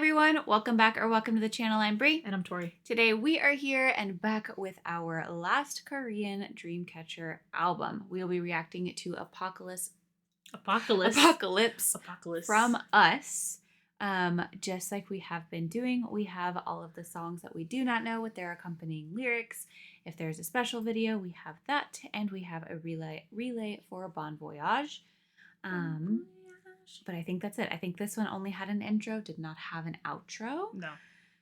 everyone, welcome back or welcome to the channel. I'm Brie. And I'm Tori. Today we are here and back with our last Korean Dreamcatcher album. We'll be reacting to Apocalypse from Us. Just like we have been doing, we have all of the songs that we do not know with their accompanying lyrics. If there's a special video, we have that, and we have a relay for Bon Voyage. But I think that's it. I think this one only had an intro, did not have an outro. No.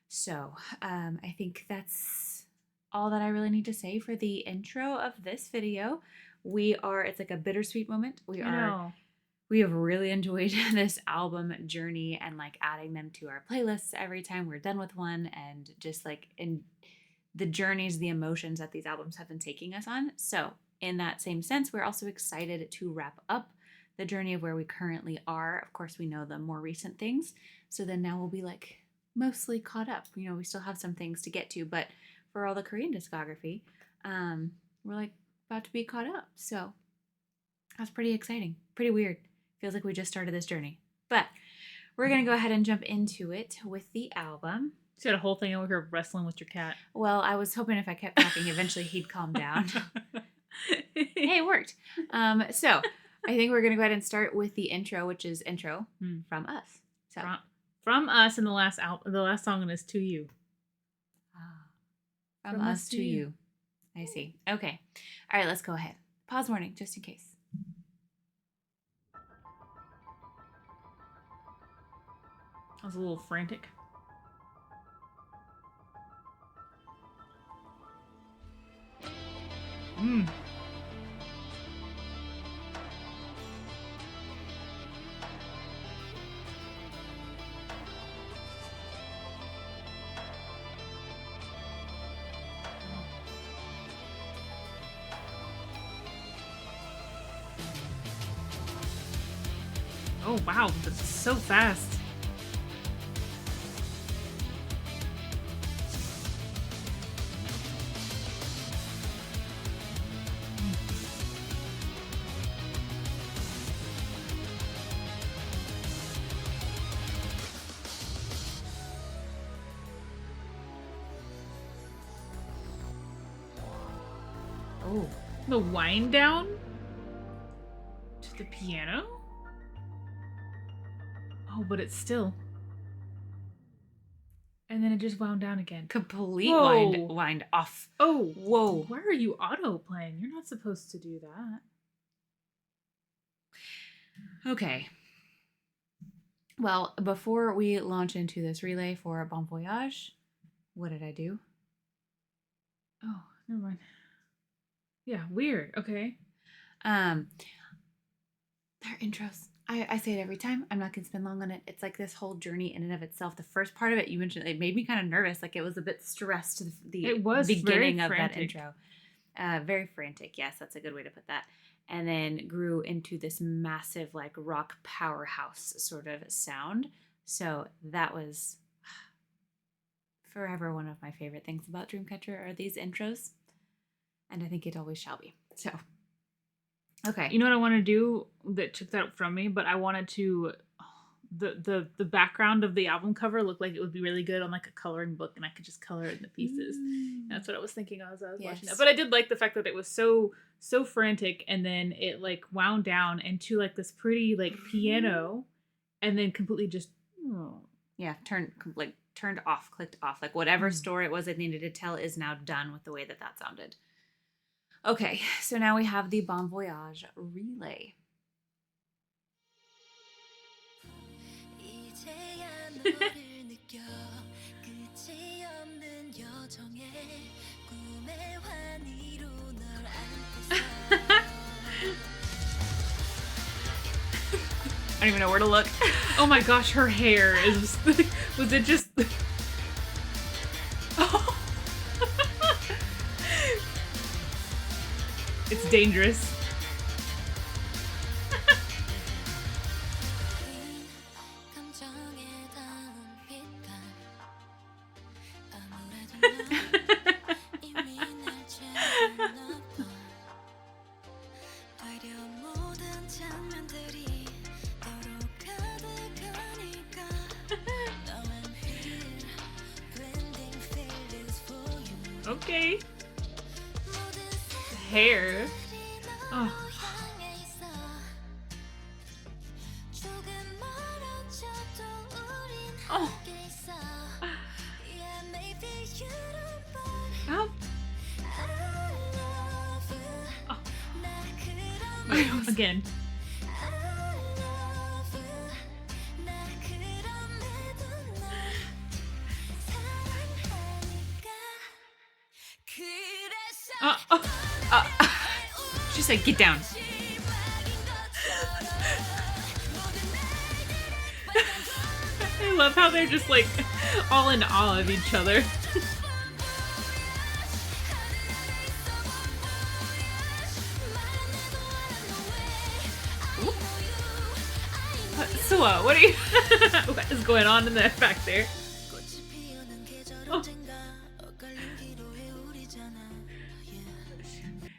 So I think that's all that I really need to say for the intro of this video. It's like a bittersweet moment. We have really enjoyed this album journey and like adding them to our playlists every time we're done with one, and just like in the journeys, the emotions that these albums have been taking us on. So in that same sense, we're also excited to wrap up the journey of where we currently are. Of course, we know the more recent things. So then now we'll be like mostly caught up. You know, we still have some things to get to, but for all the Korean discography, we're like about to be caught up. So that's pretty exciting. Pretty weird. Feels like we just started this journey. But we're going to go ahead and jump into it with the album. You had a whole thing over here wrestling with your cat. Well, I was hoping if I kept talking, eventually he'd calm down. Hey, it worked. So I think we're going to go ahead and start with the intro, which is intro from Us. So from Us, and the last song is To You. From Us to You. I see. Okay. All right, let's go ahead. Pause warning, just in case. I was a little frantic. Oh wow, this is so fast. Oh, the wind down to the piano? Oh, but it's still. And then it just wound down again. Complete wind off. Oh, whoa. Why are you auto playing? You're not supposed to do that. Okay. Well, before we launch into this relay for Bon Voyage, what did I do? Oh, never mind. Yeah, weird. Okay. Their intros. I say it every time. I'm not going to spend long on it. It's like this whole journey in and of itself. The first part of it, you mentioned, it made me kind of nervous. Like it was a bit stressed. It was beginning of that intro. Very frantic. Yes, that's a good way to put that. And then grew into this massive like rock powerhouse sort of sound. So that was forever one of my favorite things about Dreamcatcher are these intros. And I think it always shall be. So, okay. You know what I want to do that took that from me, but I wanted to the background of the album cover looked like it would be really good on like a coloring book, and I could just color it in the pieces. That's what I was thinking as I was watching that. But I did like the fact that it was so frantic, and then it like wound down into like this pretty like piano, and then completely just turned off, clicked off. Like whatever story it was it needed to tell is now done with the way that sounded. Okay, so now we have the Bon Voyage relay. I don't even know where to look. Oh my gosh, her hair is... Was it just... Oh. It's dangerous. Okay. The hair. Oh. Oh. Oh. Oh. Again. She said, "Get down." I love how they're just like all in awe of each other. So what are you? What is going on in the back there? Oh.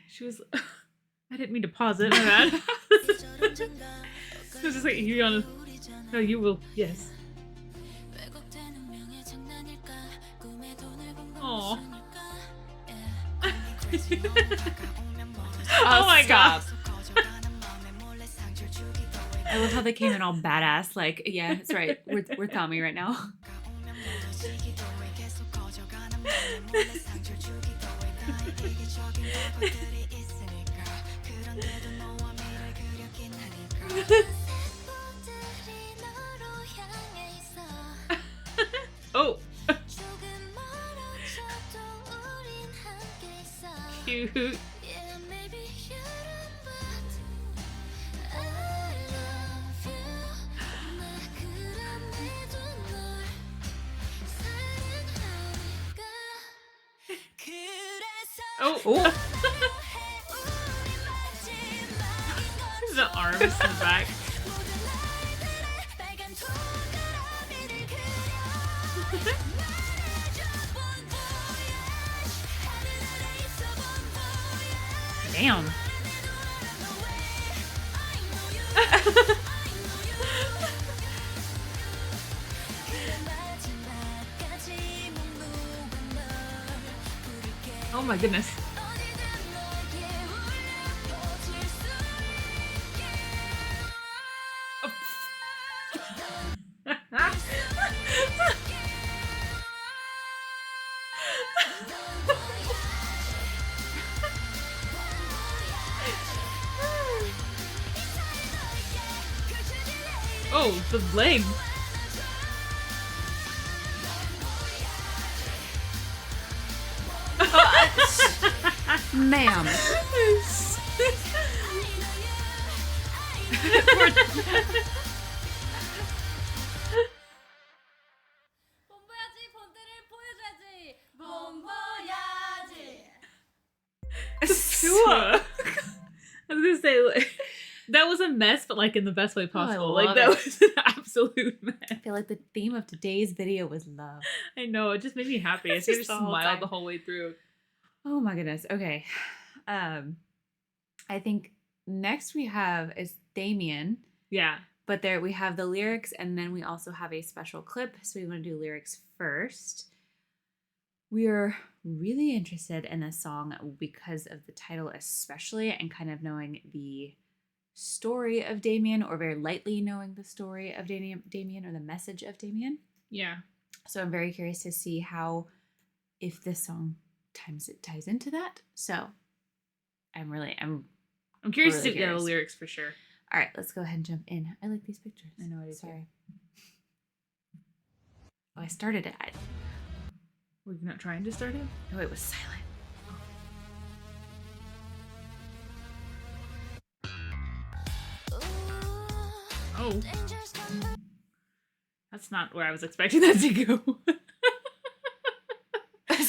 She was. I didn't mean to pause it. My bad. It was just like you on. No, you will. Yes. Oh. Oh my God. I love how they came in all badass. Like, yeah, that's right. We're Tommy right now. Oh. Cute. Oh. Oh. The arms in the back. Damn. Oh my goodness. Oh, the leg. Ma'am. I was gonna say, like, that was a mess, but like in the best way possible. Like that was an absolute mess. I feel like the theme of today's video was love. I know, it just made me happy. I just smiled the whole way through. Oh my goodness. Okay. I think next we have is DEMIAN. Yeah. But there we have the lyrics and then we also have a special clip. So we want to do lyrics first. We are really interested in this song because of the title especially and kind of knowing the story of DEMIAN or very lightly knowing the story of DEMIAN or the message of DEMIAN. Yeah. So I'm very curious to see how, if this song ties into that. So I'm curious really to see the lyrics for sure. All right, let's go ahead and jump in. I like these pictures. I know I do. Sorry. Oh, I started it. Were you not trying to start it? No, it was silent. Oh. That's not where I was expecting that to go.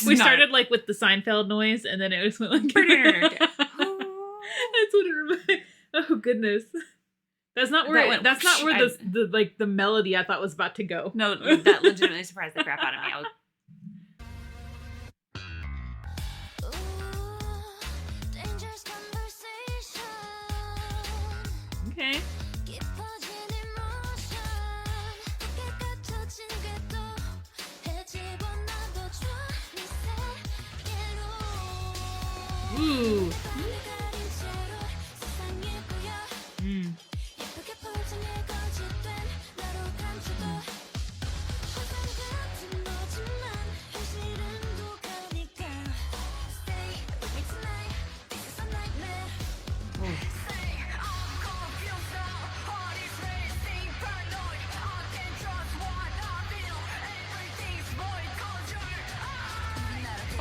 We started like with the Seinfeld noise and then it just went like That's what it reminded. Oh goodness. That's not where that's not where the melody I thought was about to go. No, that legitimately surprised the crap out of me. Okay. Ooh. Mm.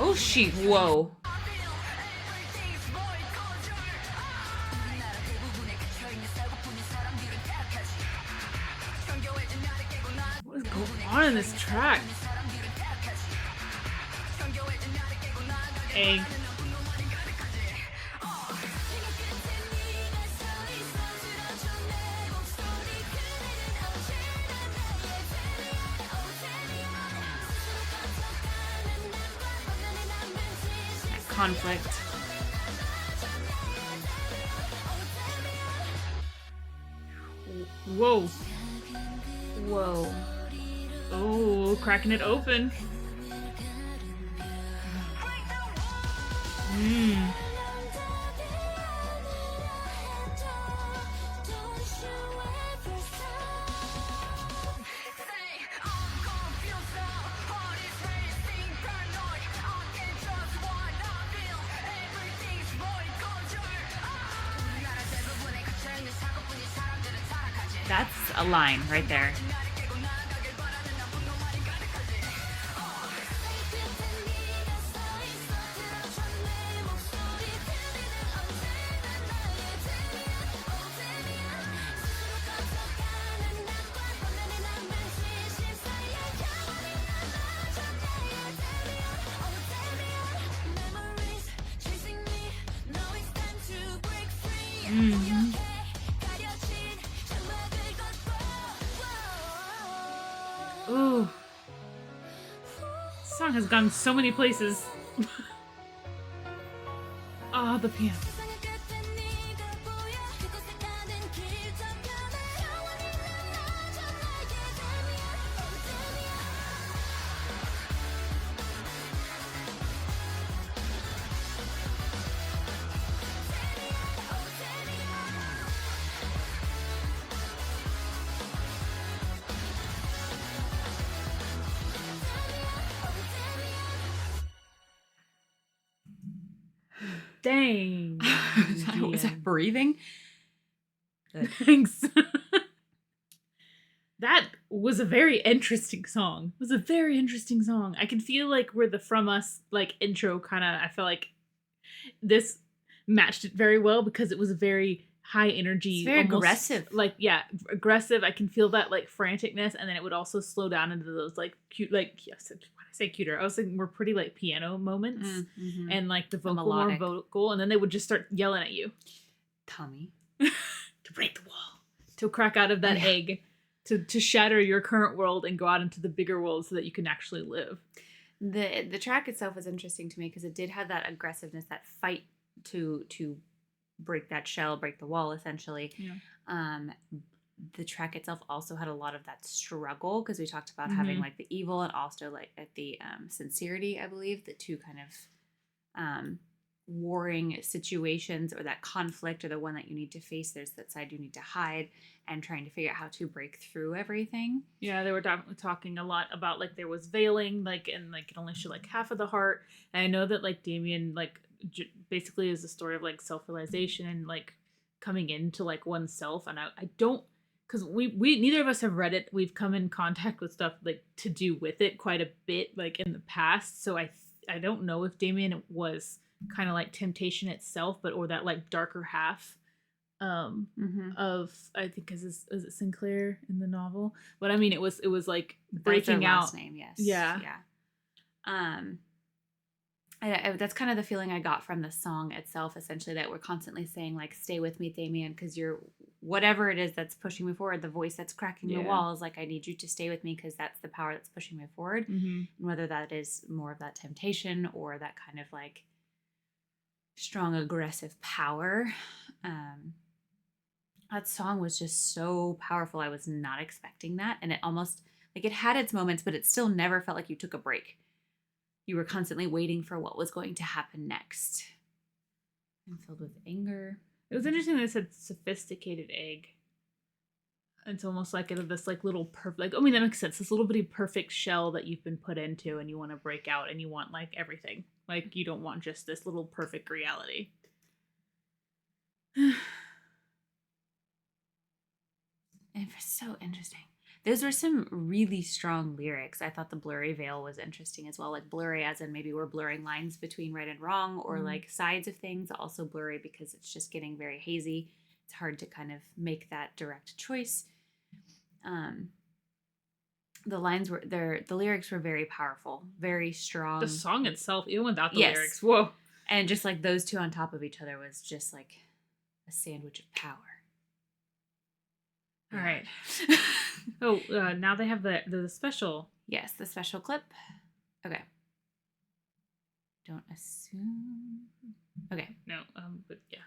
Oh, whoa. What is going on in this track? Egg. Conflict. Whoa. Whoa. Oh, cracking it open. Mm. That's a line right there. Mm-hmm. Ooh. This song has gone so many places. Ah, the piano. Dang. Was that breathing? Good. Thanks. That was a very interesting song. It was a very interesting song. I can feel like where the From Us like intro kind of, I felt like this matched it very well because it was a very high energy, it's very almost, aggressive. Like, yeah, aggressive. I can feel that like franticness, and then it would also slow down into those like cute, like, yes, when I say cuter, I was thinking more pretty like piano moments, and like the vocal more vocal, and then they would just start yelling at you, Tommy, to break the wall, to crack out of that egg. To shatter your current world and go out into the bigger world so that you can actually live. The track itself was interesting to me because it did have that aggressiveness, that fight to break that shell, break the wall, essentially. Yeah. The track itself also had a lot of that struggle because we talked about having like the evil and also like at the sincerity, I believe, the two kind of warring situations, or that conflict, or the one that you need to face. There's that side you need to hide, and trying to figure out how to break through everything. Yeah, they were talking a lot about like there was veiling, like, and like it only showed like half of the heart. And I know that like Damien like basically is a story of like self-realization and like coming into like oneself. And I don't, because we neither of us have read it. We've come in contact with stuff like to do with it quite a bit like in the past. So I don't know if Damien was kind of like temptation itself, but or that like darker half of, I think is it Sinclair in the novel, but I mean it was like breaking out. Last name, yes. Yeah. That's kind of the feeling I got from the song itself, essentially, that we're constantly saying like, stay with me, Damien, because you're whatever it is that's pushing me forward, the voice that's cracking the walls, like, I need you to stay with me because that's the power that's pushing me forward. And whether that is more of that temptation or that kind of like strong aggressive power, that song was just so powerful. I was not expecting that, and it almost like it had its moments, but it still never felt like you took a break. You were constantly waiting for what was going to happen next. I'm filled with anger. It was interesting that it said sophisticated egg. It's almost like this like little perfect, like, I mean, that makes sense. This little bitty perfect shell that you've been put into and you want to break out and you want like everything. Like you don't want just this little perfect reality. It was so interesting. Those were some really strong lyrics. I thought the blurry veil was interesting as well. Like blurry as in maybe we're blurring lines between right and wrong or like sides of things. Also blurry because it's just getting very hazy. It's hard to kind of make that direct choice. The lines were there. The lyrics were very powerful, very strong. The song itself, even without the lyrics, whoa. And just like those two on top of each other was just like a sandwich of power. All right. Oh, now they have the special. Yes, the special clip. Okay. Don't assume. Okay. No, but yeah.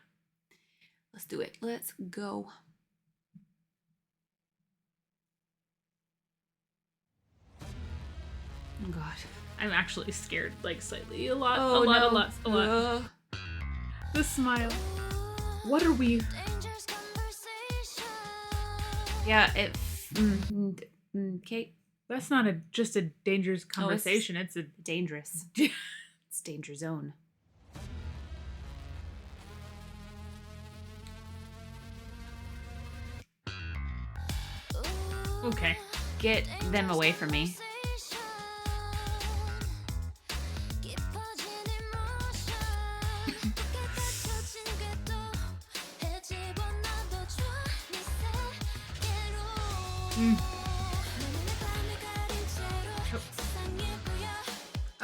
Let's do it. Let's go. Oh God. I'm actually scared, like slightly. A lot. The smile. What are we? Yeah, okay. That's not just a dangerous conversation. It's a dangerous. It's danger zone. Okay. Get them away from me.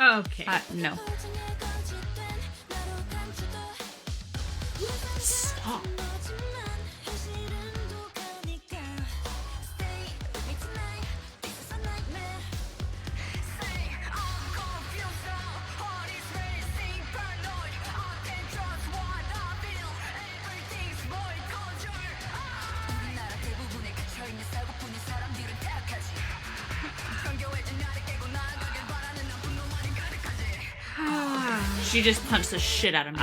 Okay. No. Stop. She just punched the shit out of me.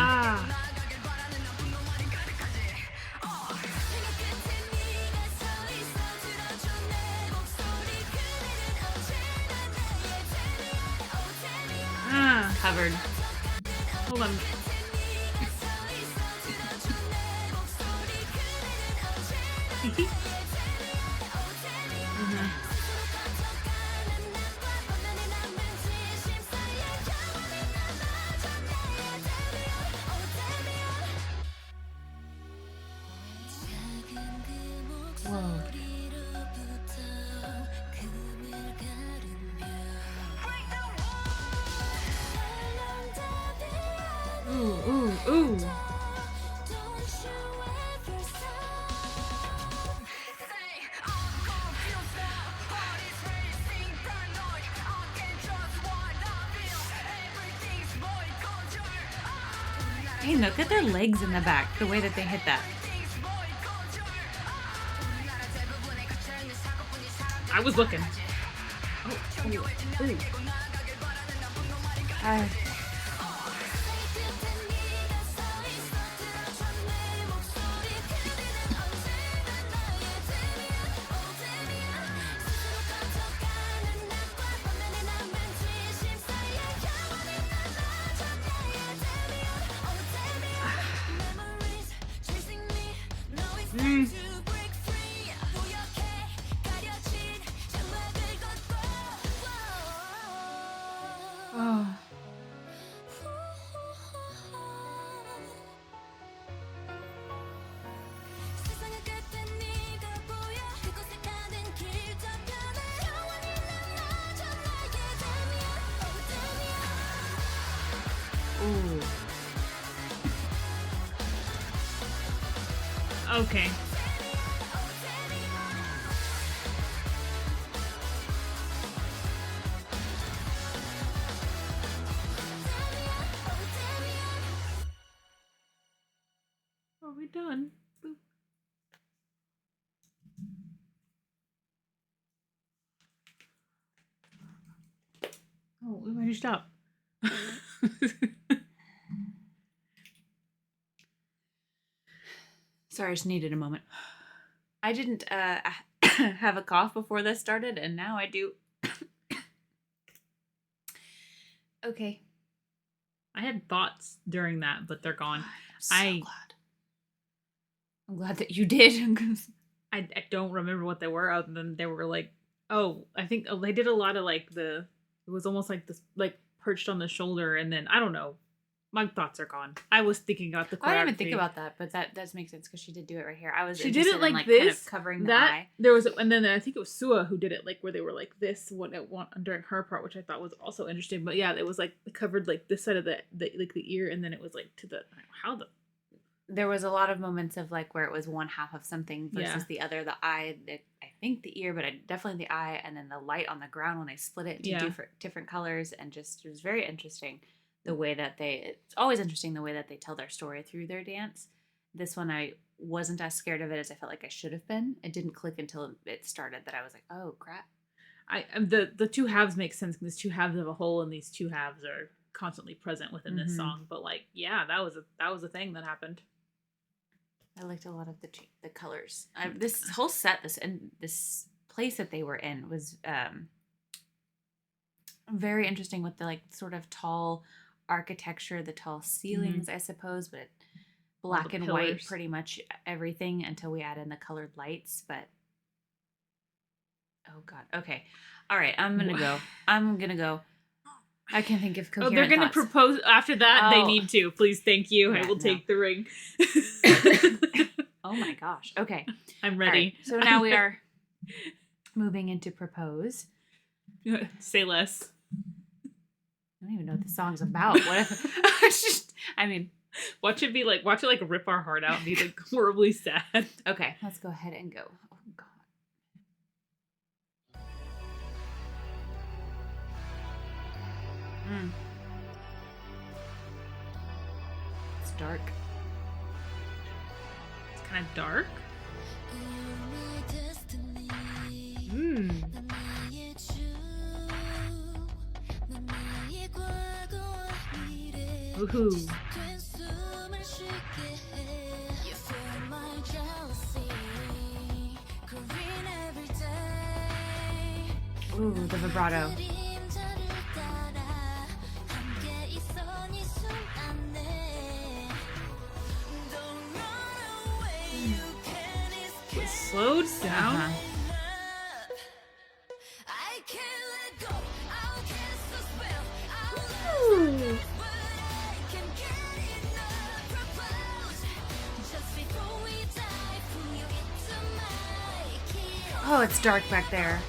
Covered. Hold on. Whoa. Ooh. Hey, look at their legs in the back, the way that they hit that. I was looking. Ooh. Okay. Are we done? Boop. Oh, why did you stop? Sorry, I just needed a moment. I didn't have a cough before this started, and now I do. Okay. I had thoughts during that, but they're gone. I'm glad. I'm glad that you did. I don't remember what they were, other than they were like, I think they did a lot of like it was almost like this, like perched on the shoulder, and then I don't know. My thoughts are gone. I was thinking about the choreography. I didn't even think about that, but that does make sense because she did do it right here. She did it like this, kind of covering the eye. There was, and then I think it was Sua who did it, like where they were like this during her part, which I thought was also interesting. But yeah, it was like covered like this side of the ear, and then it was like to the There was a lot of moments of like where it was one half of something versus the other. The eye, I think the ear, but definitely the eye, and then the light on the ground when they split it into different colors, and just it was very interesting. The way that it's always interesting the way that they tell their story through their dance. This one, I wasn't as scared of it as I felt like I should have been. It didn't click until it started that I was like, oh crap. The two halves make sense because two halves of a whole, and these two halves are constantly present within this song. But like, yeah, that was a thing that happened. I liked a lot of the colors. This whole set, this place that they were in was very interesting with the like sort of tall architecture, the tall ceilings, I suppose, but black and white, pretty much everything until we add in the colored lights. But oh god, okay, all right, I'm gonna go. I can't think of coherent they're gonna propose after that. They need to please. Thank you. Yeah, I will take the ring. Oh my gosh. Okay, I'm ready. Right, so now we are moving into propose. Say less. I don't even know what the song's about. What if watch it like rip our heart out and be like horribly sad. Okay, let's go ahead and go. Oh god. It's dark. It's kind of dark. Woohoo. Ooh, the vibrato. It slowed down. Oh, it's dark back there.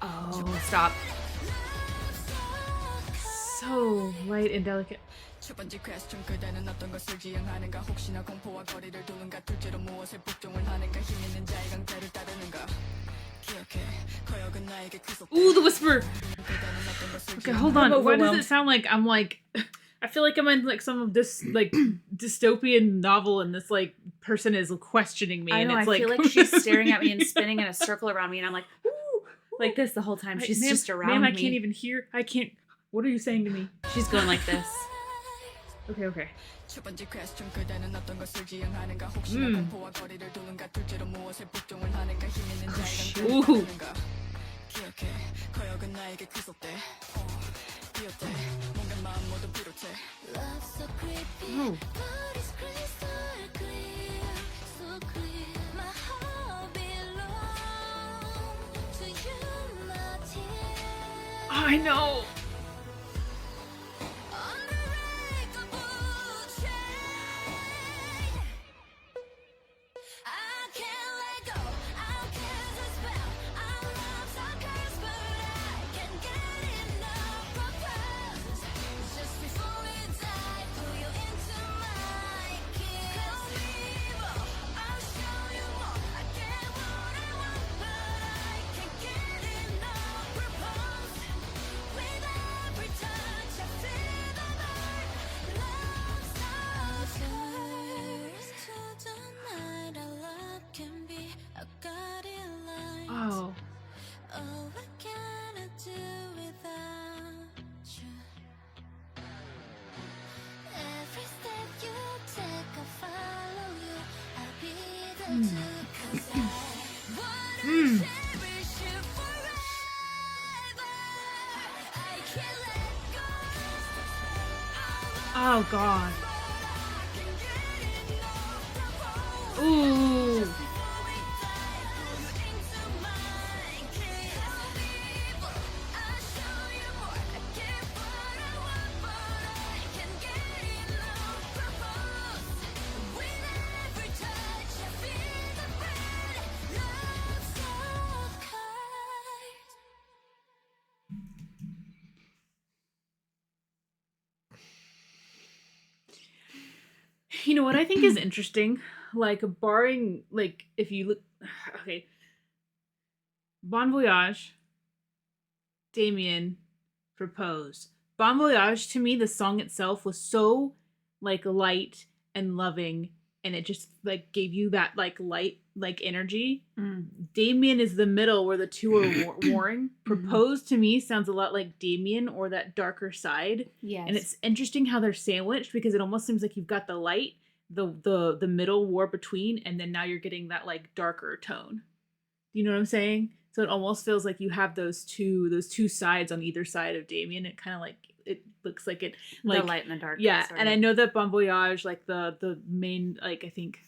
Oh, stop. So light and delicate. 첫 번째 question 그대는 어떤 것을 지향하는가 혹시나 공포와 거리를 두는가 둘째로 무엇에 복종을 하는가 힘 있는 자의 강자를 따르는가 기억해 거역은 나에게 구속돼. Ooh, the whisper. Okay, hold on. Why does it sound like I'm like I feel like I'm in like some of this like dystopian novel and this like person is questioning me. I know, and it's I feel like she's staring at me and spinning in a circle around me and I'm like, ooh, like this the whole time. She's just around me. I can't even hear. I can't. What are you saying to me? She's going like this. Okay. 첫 번째 question 그대는 어떤 것을 지향하는가 혹시나 공포와 거리를 두는가 둘째로 무엇에 복종을 하는가 힘 있는 자의 강자를 따르는가 기억해 거역은 나에게 구속돼 비었대 뭔가 마음 모두 비롯해 Love so creepy but it's crystal clear so clear my heart belongs to you my dear I know. Oh god. Ooh. You know what I think is interesting? Like, barring, like, if you look... Okay. Bon Voyage, Damien, Propose. Bon Voyage, to me, the song itself was so, like, light and loving, and it just, like, gave you that, like, light, like, energy. Damien is the middle where the two are warring. Propose, to me, sounds a lot like Damien or that darker side. Yes. And it's interesting how they're sandwiched, because it almost seems like you've got the light, the middle war between, and then now you're getting that, like, darker tone. You know what I'm saying? So it almost feels like you have those two sides on either side of Damien. It kind of like, it looks like it, like the light and the dark. yeah. And I know that Bon Voyage, like the main, like, I think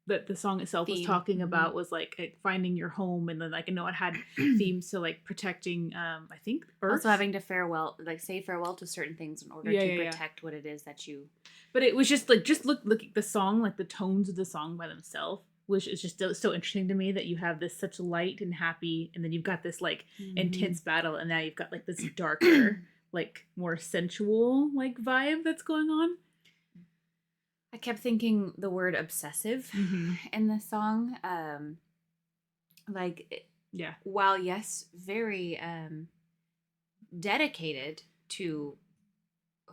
that the song itself was talking about was like finding your home, and then, like, I know it had themes to, like, protecting I think Earth. Also having to say farewell to certain things in order to protect what it is that you... But it was just like, just look at the song, like the tones of the song by themselves, which is just so interesting to me, that you have this such light and happy, and then you've got this, like, intense battle, and now you've got, like, this darker like, more sensual, like, vibe that's going on. I kept thinking the word obsessive in this song. While, yes, very dedicated to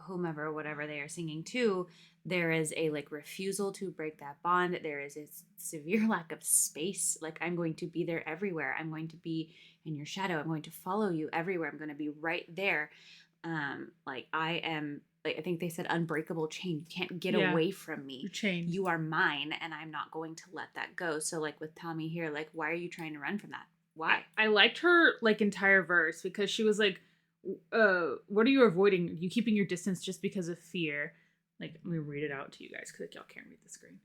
whomever, whatever they are singing to, there is a, like, refusal to break that bond. There is a severe lack of space. Like, I'm going to be there everywhere. I'm going to be in your shadow. I'm going to follow you everywhere. I'm going to be right there. I think they said unbreakable chain. You can't get away from me. You're chained. You are mine, and I'm not going to let that go. So, like, with Tommy here, like, why are you trying to run from that? Why? I liked her, like, entire verse, because she was like, what are you avoiding? Are you keeping your distance just because of fear? Like, let me read it out to you guys, because, like, y'all can't read the screen.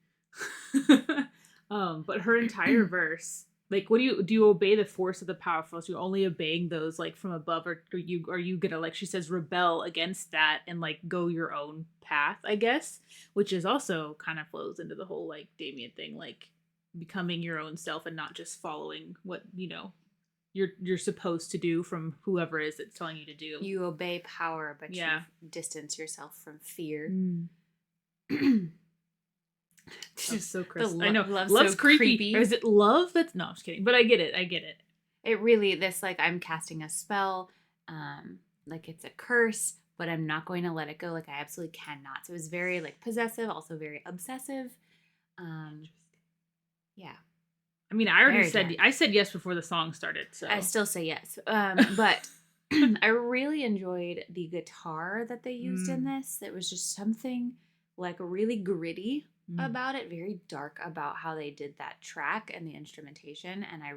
But her entire verse, like, what do you obey the force of the powerful? So you're only obeying those, like, from above, or are you gonna, like, she says, rebel against that and, like, go your own path, I guess, which is also kind of flows into the whole, like, Damien thing, like, becoming your own self and not just following what, you know, you're supposed to do from whoever it is that's telling you to do. You obey power, but you distance yourself from fear. It's just so crisp. I know. Love's so creepy. Or is it love? No, I'm just kidding. But I get it. It really, this, like, I'm casting a spell, like, it's a curse, but I'm not going to let it go. Like, I absolutely cannot. So it was very, like, possessive, also very obsessive. Yeah. I mean, I said yes before the song started, so I still say yes. But I really enjoyed the guitar that they used in this. It was just something, like, really gritty about it, very dark about how they did that track and the instrumentation, and I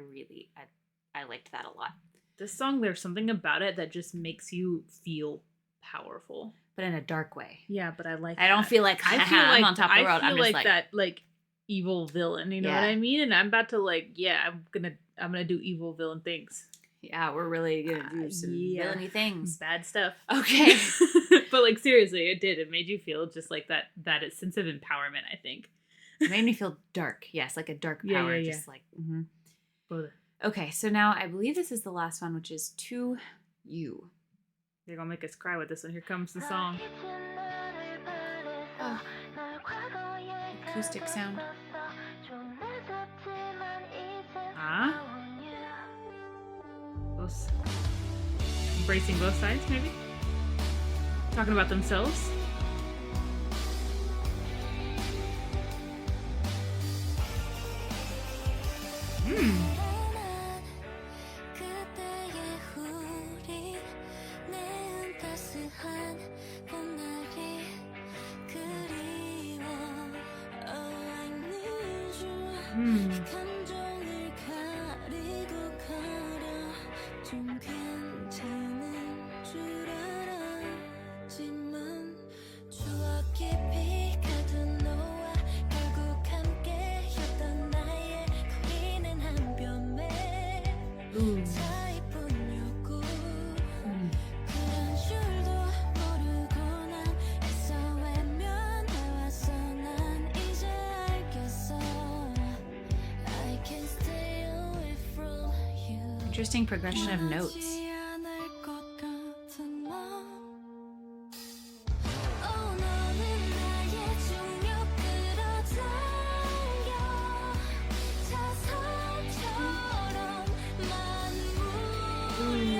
liked that a lot. This song, there's something about it that just makes you feel powerful, but in a dark way. Yeah, but I like. I don't feel like I'm on top of the world. I'm just like that, like, evil villain. You know what I mean? And I'm about to, like, I'm gonna do evil villain things. Yeah, we're really gonna do some villainy things, bad stuff. Okay. But, like, seriously, it did. It made you feel just like that sense of empowerment, I think. It made me feel dark. Yes, like a dark power. Yeah. Just like, Okay, so now I believe this is the last one, which is To You. They're going to make us cry with this one. Here comes the song. Oh. Acoustic sound. Both embracing both sides, maybe? Talking about themselves. Ooh. 그런 줄도 모르고 난 애써 외면해왔어 난 이제 알겠어 I can't stay away from you Interesting progression of notes. 변하지 않을 것 같은 맘 너는 나의 중력 끌어당겨 자석처럼만 물려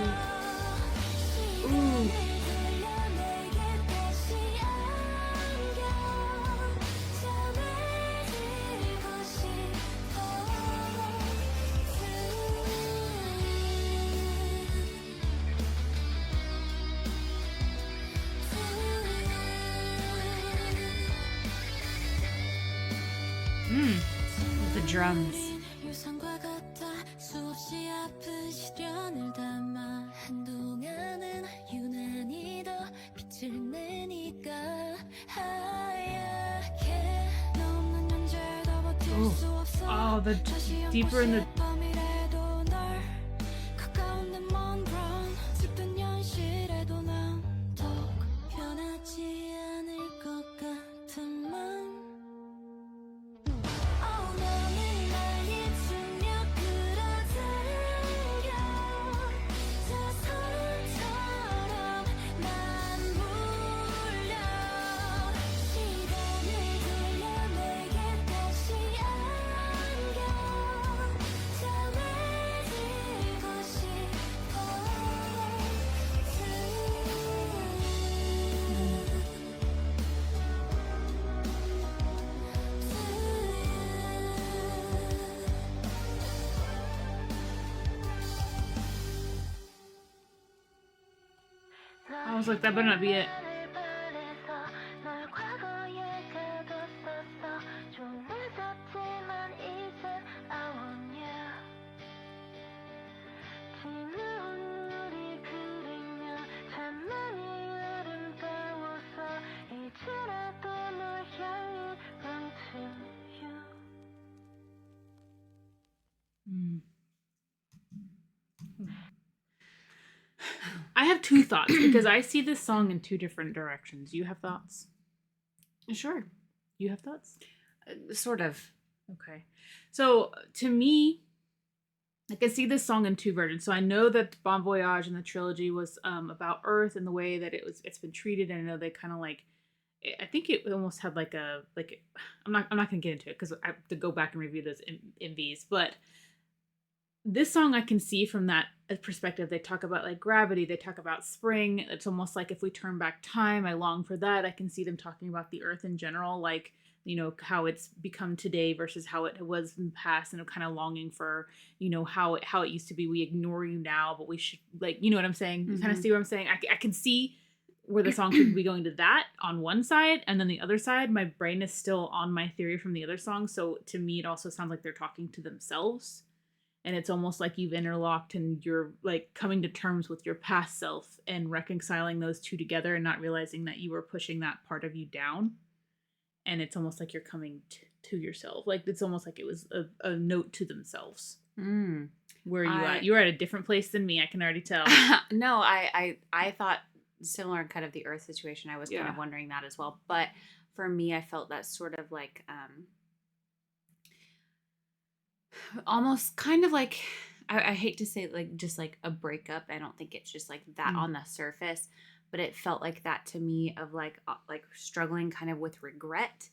시간을 돌려 내게 다시 안겨 전해지고 싶어 The drums. 유성과 같아 수없이 아픈 시련을 담아 한동안은 유난히 더 빛을 내니까 하얗게 너 없는 존재도 버틸 수 없어 Oh, the deeper in the 밤이라도 널 가까운 내 먼 ground 슬픈 현실에도 난 더욱 변하지 않을 것 같은 맘 너는 나의 중력 끌어당겨 자석처럼만 물려 시간을 돌려 내게 다시 안겨 전해지고 싶어 I was like, that better not be it. 널 과거에 가뒀었어 좀 늦었지만 이젠 I want you 지나온 우리 그리며 참 많이 아름다워서 이제라도 널 향해 run to you I have two thoughts because I see this song in two different directions. You have thoughts? Sure. You have thoughts? Sort of. Okay. So to me, I can see this song in two versions. So I know that Bon Voyage and the trilogy was about Earth and the way that it's been treated. And I know they kind of like, I think it almost had like I'm not gonna get into it because I have to go back and review those MVs. But this song I can see from that perspective. They talk about like gravity. They talk about spring. It's almost like if we turn back time, I long for that. I can see them talking about the Earth in general, like, you know, how it's become today versus how it was in the past, and kind of longing for, you know, how it used to be. We ignore you now, but we should, like, you know what I'm saying? You kind of see what I'm saying? I can see where the song could be going to that on one side, and then the other side, my brain is still on my theory from the other song. So to me, it also sounds like they're talking to themselves. And it's almost like you've interlocked and you're like coming to terms with your past self and reconciling those two together and not realizing that you were pushing that part of you down. And it's almost like you're coming to yourself. Like it's almost like it was a note to themselves. Where are you at? You're at a different place than me. I can already tell. No, I thought similar kind of the Earth situation. I was kind of wondering that as well. But for me, I felt that sort of like almost kind of like, I hate to say like just like a breakup. I don't think it's just like that on the surface, but it felt like that to me of like struggling kind of with regret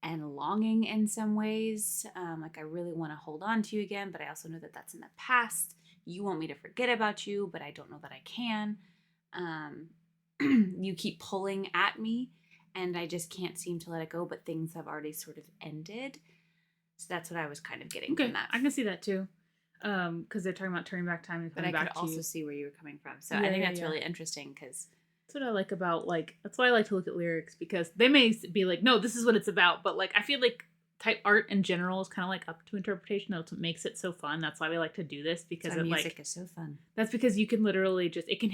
and longing in some ways. Like I really want to hold on to you again, but I also know that that's in the past. You want me to forget about you, but I don't know that I can. You keep pulling at me and I just can't seem to let it go, but things have already sort of ended. So that's what I was kind of getting from that. I can see that too. Because they're talking about turning back time and coming back to you. But I could also see where you were coming from. So I think that's really interesting because that's what I like about, like, that's why I like to look at lyrics, because they may be like, no, this is what it's about. But like, I feel like type art in general is kind of like up to interpretation. That's what makes it so fun. That's why we like to do this, because music is so fun. That's because you can literally just, it can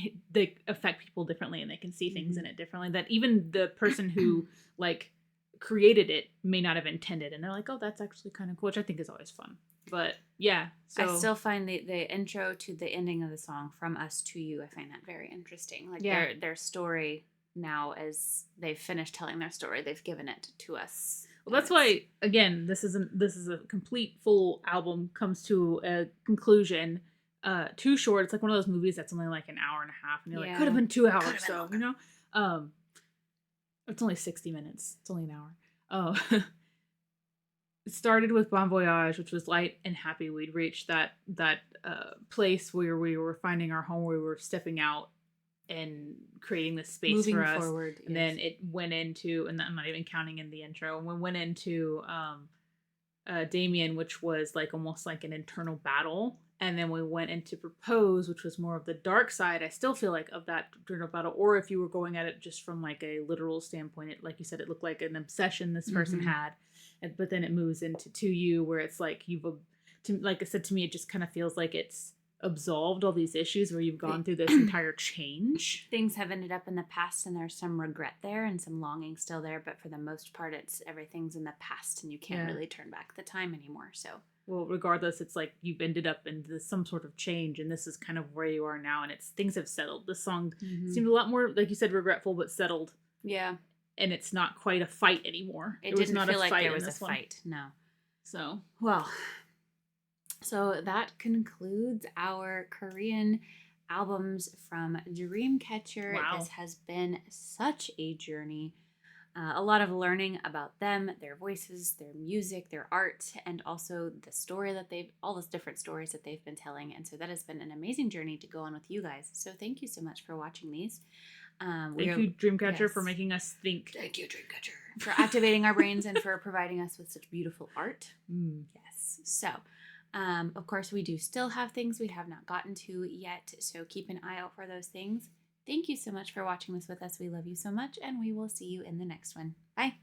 affect people differently and they can see things in it differently that even the person who like created it may not have intended, and they're like, oh, that's actually kind of cool, which I think is always fun. But yeah, so I still find the intro to the ending of the song, From Us to You, I find that very interesting. Like their story now, as they've finished telling their story, they've given it to us. Well, that's why, again, this is a complete full album comes to a conclusion. Too short. It's like one of those movies that's only like an hour and a half, and you're like, could have been 2 hours. So you know, it's only 60 minutes. It's only an hour. Oh, it started with Bon Voyage, which was light and happy. We'd reached that place where we were finding our home, where we were stepping out and creating this space moving for us. Forward, and then it went into, and I'm not even counting in the intro, and we went into Damien, which was like almost like an internal battle. And then we went into Propose, which was more of the dark side, I still feel like, of that internal battle. Or if you were going at it just from like a literal standpoint, it, like you said, it looked like an obsession this person had. But then it moves into To You, where it's like like I said, to me, it just kind of feels like it's absolved all these issues where you've gone through this entire change. Things have ended up in the past, and there's some regret there and some longing still there. But for the most part, everything's in the past, and you can't really turn back the time anymore. So. Well, regardless, it's like you've ended up into some sort of change, and this is kind of where you are now, and things have settled. This song seemed a lot more, like you said, regretful, but settled. Yeah. And it's not quite a fight anymore. It didn't feel like there was a fight. No. So. Well, so that concludes our Korean albums from Dreamcatcher. Wow. This has been such a journey. A lot of learning about them, their voices, their music, their art, and also the story that all those different stories that they've been telling. And so that has been an amazing journey to go on with you guys. So thank you so much for watching these. Thank you, Dreamcatcher, for making us think. Thank you, Dreamcatcher, for activating our brains and for providing us with such beautiful art. Yes. So, of course, we do still have things we have not gotten to yet. So keep an eye out for those things. Thank you so much for watching this with us. We love you so much, and we will see you in the next one. Bye.